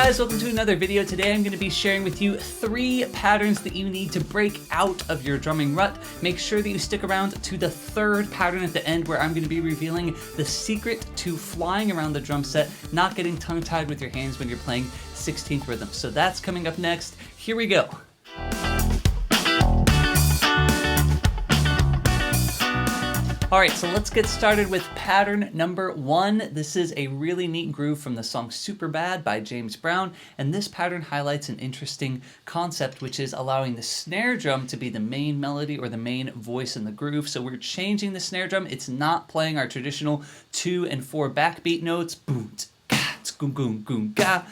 guys, welcome to another video. Today I'm going to be sharing with you 3 patterns that you need to break out of your drumming rut. Make sure that you stick around to the 3rd pattern at the end, where I'm going to be revealing the secret to flying around the drum set, not getting tongue-tied with your hands when you're playing 16th rhythm. So that's coming up next. Here we go. All right, so let's get started with pattern number 1. This is a really neat groove from the song Super Bad by James Brown, and this pattern highlights an interesting concept, which is allowing the snare drum to be the main melody or the main voice in the groove. So we're changing the snare drum. It's not playing our traditional 2 and 4 backbeat notes. Boom, ga, goom, goom, goom, ga.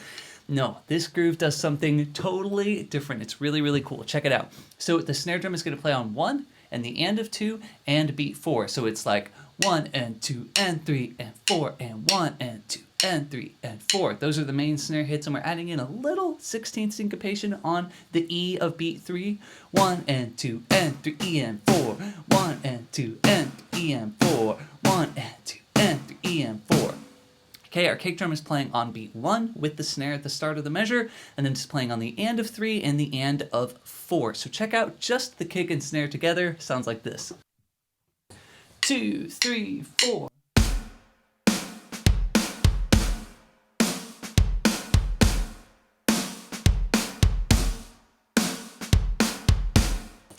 No, this groove does something totally different. It's really, really cool. Check it out. So the snare drum is going to play on 1, and the and of 2, and beat 4. So it's like 1 and 2 and 3 and 4 and 1 and 2 and 3 and 4. Those are the main snare hits, and we're adding in a little 16th syncopation on the E of beat 3. 1 and 2 and 3 E and 4. 1 and 2 and 3 E and 4. 1 and 2 and 3 E and 4. Okay, our kick drum is playing on beat 1 with the snare at the start of the measure, and then it's playing on the and of 3 and the and of 4. So check out just the kick and snare together. Sounds like this. 2, 3, 4.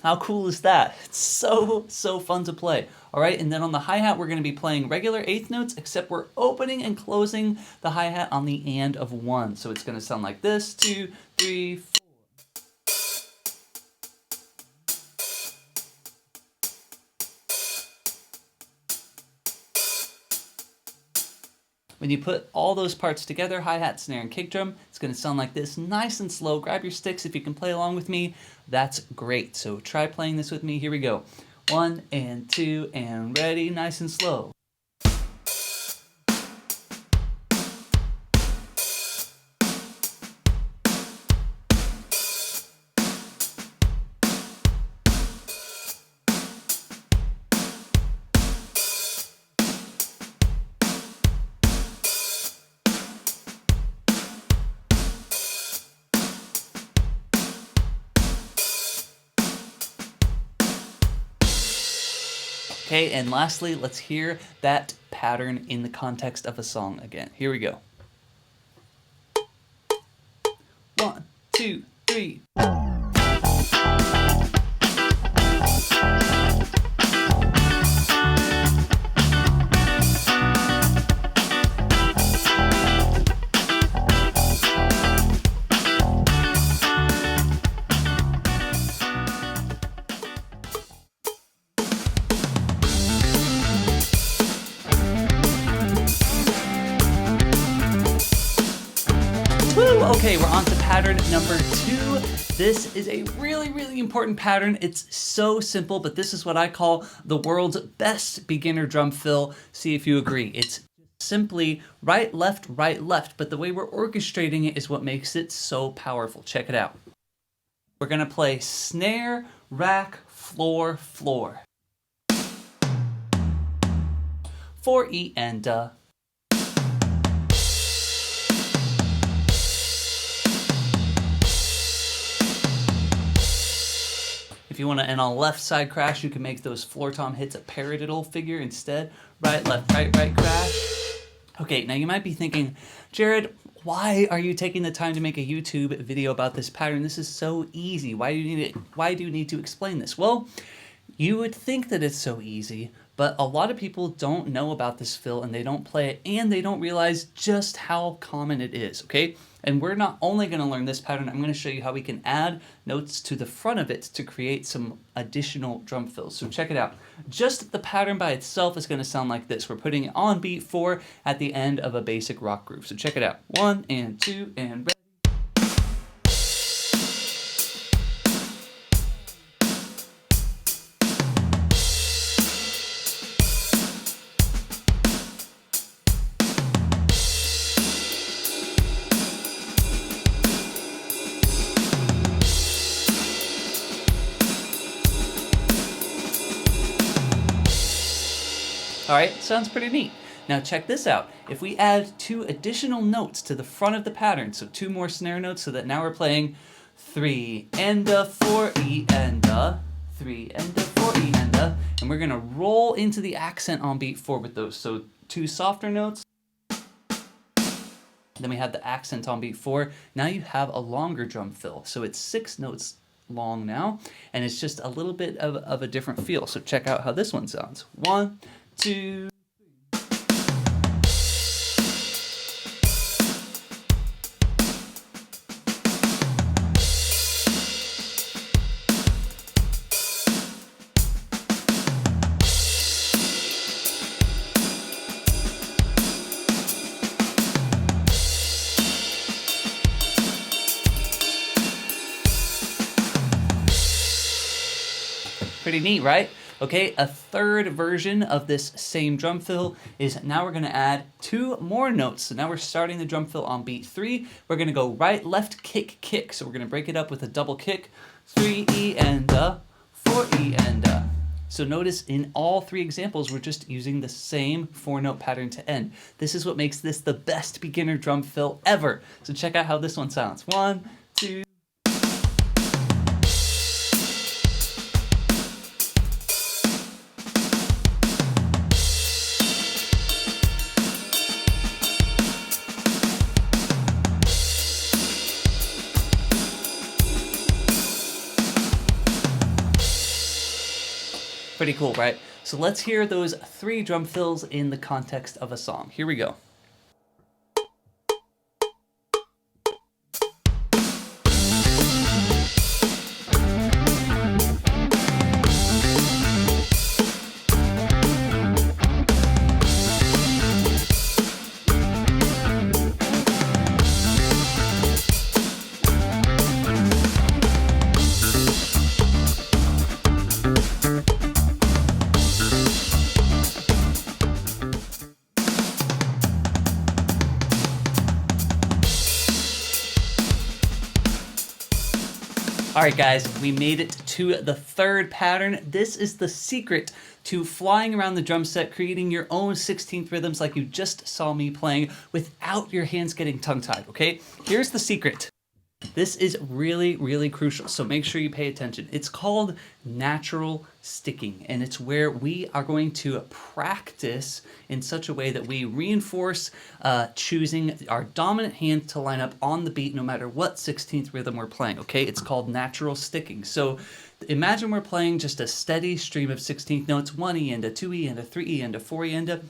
How cool is that? It's so fun to play. All right, and then on the hi-hat, we're going to be playing regular 8th notes, except we're opening and closing the hi-hat on the and of 1. So it's going to sound like this, 2, 3, 4. When you put all those parts together, hi-hat, snare, and kick drum, it's going to sound like this, nice and slow. Grab your sticks if you can play along with me. That's great. So try playing this with me. Here we go. 1 and 2 and ready, nice and slow. Okay, and lastly, let's hear that pattern in the context of a song again. Here we go. 1, 2, 3. Okay, we're on to pattern number 2. This is a really important pattern. It's so simple, but this is what I call the world's best beginner drum fill. See if you agree. It's simply right, left, but the way we're orchestrating it is what makes it so powerful. Check it out. We're going to play snare, rack, floor, floor. 4 E and da. If you want to end on left side crash, you can make those floor tom hits a paradiddle figure instead. Right, left, right crash. Okay, now you might be thinking, Jared, why are you taking the time to make a YouTube video about this pattern? This is so easy. Why do you need to explain this? Well, you would think that it's so easy, but a lot of people don't know about this fill, and they don't play it, and they don't realize just how common it is, okay? And we're not only going to learn this pattern, I'm going to show you how we can add notes to the front of it to create some additional drum fills. So check it out. Just the pattern by itself is going to sound like this. We're putting it on beat 4 at the end of a basic rock groove. So check it out. 1 and 2 and ready. All right, sounds pretty neat. Now check this out. If we add 2 additional notes to the front of the pattern, so 2 more snare notes, so that now we're playing 3 and a 4 E and a 3 and a 4 E and we're gonna roll into the accent on beat 4 with those. So 2 softer notes, then we have the accent on beat 4. Now you have a longer drum fill, so it's 6 notes long now, and it's just a little bit of a different feel. So check out how this one sounds. 1, 2. Pretty neat, right? Okay, a third version of this same drum fill is now we're gonna add 2 more notes. So now we're starting the drum fill on beat 3. We're gonna go right, left, kick, kick. So we're gonna break it up with a double kick. 3 E and a, 4 E and a. So notice in all 3 examples, we're just using the same 4-note pattern to end. This is what makes this the best beginner drum fill ever. So check out how this one sounds. 1, 2. Pretty cool, right? So let's hear those 3 drum fills in the context of a song. Here we go. All right, guys, we made it to the third pattern. This is the secret to flying around the drum set, creating your own 16th rhythms like you just saw me playing without your hands getting tongue-tied, okay? Here's the secret. This is really, really crucial, so make sure you pay attention. It's called natural sticking, and it's where we are going to practice in such a way that we reinforce choosing our dominant hand to line up on the beat no matter what 16th rhythm we're playing, okay? It's called natural sticking. So imagine we're playing just a steady stream of 16th notes, 1 E and a 2 E and a 3 E and a 4 E and a.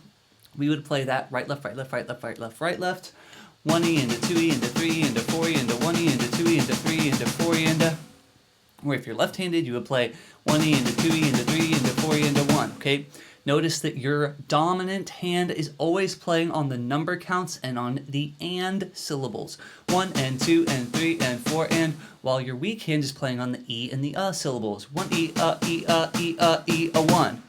We would play that right, left, right, left, right, left, right, left, right, left. 1 E and a 2 E and a 3 E and a 4 E and a 1 E and a 2 E and a 3 E and a 4 E and a. Or if you're left-handed, you would play 1 E and a 2 E and a 3 E and a 4 E and a 1, okay? Notice that your dominant hand is always playing on the number counts and on the and syllables. 1 and 2 and 3 and 4 and, while your weak hand is playing on the E and the syllables. 1 E, E, E, E, 1.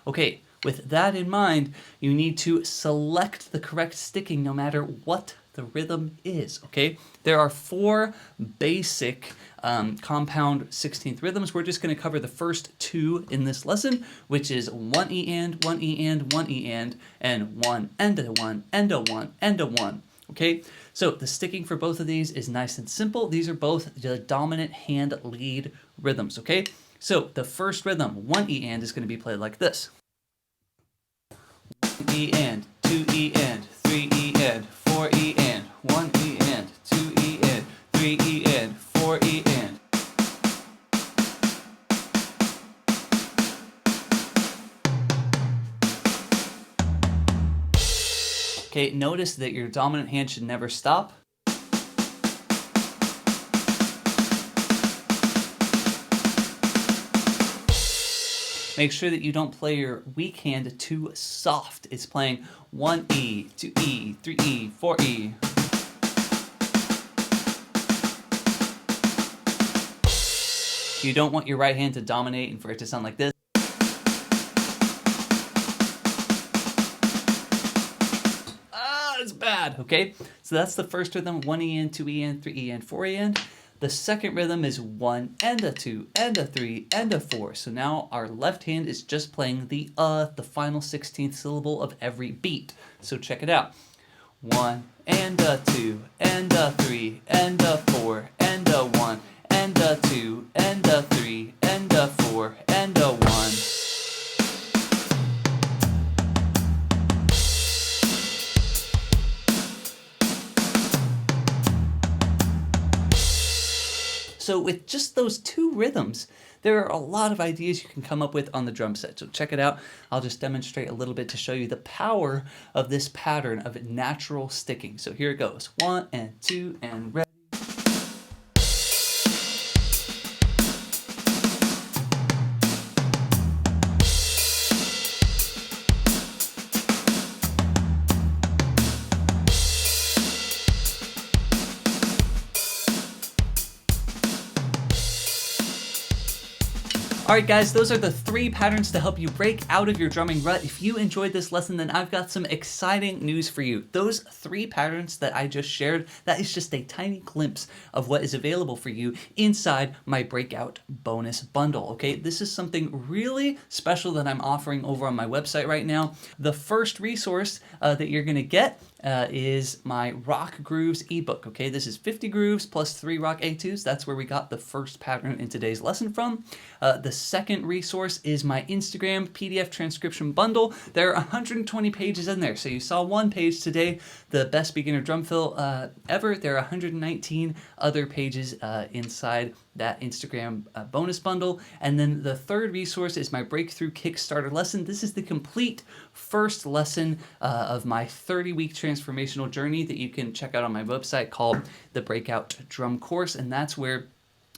Okay, with that in mind, you need to select the correct sticking no matter what the rhythm is, okay? There are 4 basic compound 16th rhythms. We're just going to cover the first 2 in this lesson, which is 1 E and, 1 E and, 1 E and 1 and a 1 and a 1 and a 1, okay? So the sticking for both of these is nice and simple. These are both the dominant hand lead rhythms, okay? So the first rhythm, 1 E and, is going to be played like this. 1 E and, 2 E and, 3 E and, 4 E and, 1 E and, 2 E and, 3 E and, 4 E and. Okay, notice that your dominant hand should never stop. Make sure that you don't play your weak hand too soft. It's playing 1 E, 2 E, 3 E, 4 E. You don't want your right hand to dominate and for it to sound like this. It's bad, okay? So that's the first rhythm, 1 E and, 2 E and, 3 E and, 4 E and. The second rhythm is 1 and a 2 and a 3 and a 4. So now our left hand is just playing the final 16th syllable of every beat. So check it out. 1 and a 2 and a 3 and a 4 and a 1 and a 2 and a 3 and a 4 and a 1. So with just those two rhythms, there are a lot of ideas you can come up with on the drum set. So check it out. I'll just demonstrate a little bit to show you the power of this pattern of natural sticking. So here it goes. 1 and 2 and ready. Alright guys, those are the 3 patterns to help you break out of your drumming rut. If you enjoyed this lesson, then I've got some exciting news for you. Those 3 patterns that I just shared, that is just a tiny glimpse of what is available for you inside my Breakout bonus bundle, okay? This is something really special that I'm offering over on my website right now. The first resource that you're gonna get is my Rock Grooves ebook, okay? This is 50 grooves plus 3 rock etudes. That's where we got the first pattern in today's lesson from. The second resource is my Instagram PDF transcription bundle. There are 120 pages in there. So you saw one page today, the best beginner drum fill ever. There are 119 other pages inside that Instagram bonus bundle. And then the third resource is my Breakthrough Kickstarter lesson. This is the complete first lesson of my 30-week transformational journey that you can check out on my website called the Breakout Drum Course. And that's where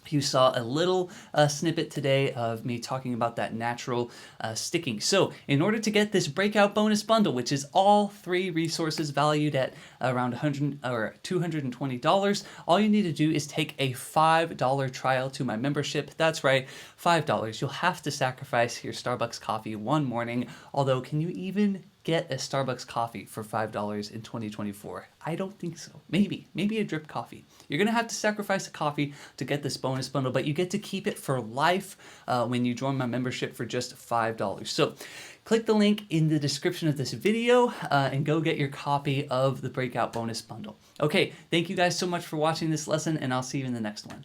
you saw a little snippet today of me talking about that natural sticking. So in order to get this Breakout bonus bundle, which is all 3 resources valued at around $220, all you need to do is take a $5 trial to my membership. That's right, $5. You'll have to sacrifice your Starbucks coffee one morning, although can you even get a Starbucks coffee for $5 in 2024? I don't think so. Maybe a drip coffee. You're gonna have to sacrifice a coffee to get this bonus bundle, but you get to keep it for life when you join my membership for just $5. So click the link in the description of this video and go get your copy of the Breakout bonus bundle. Okay, thank you guys so much for watching this lesson, and I'll see you in the next one.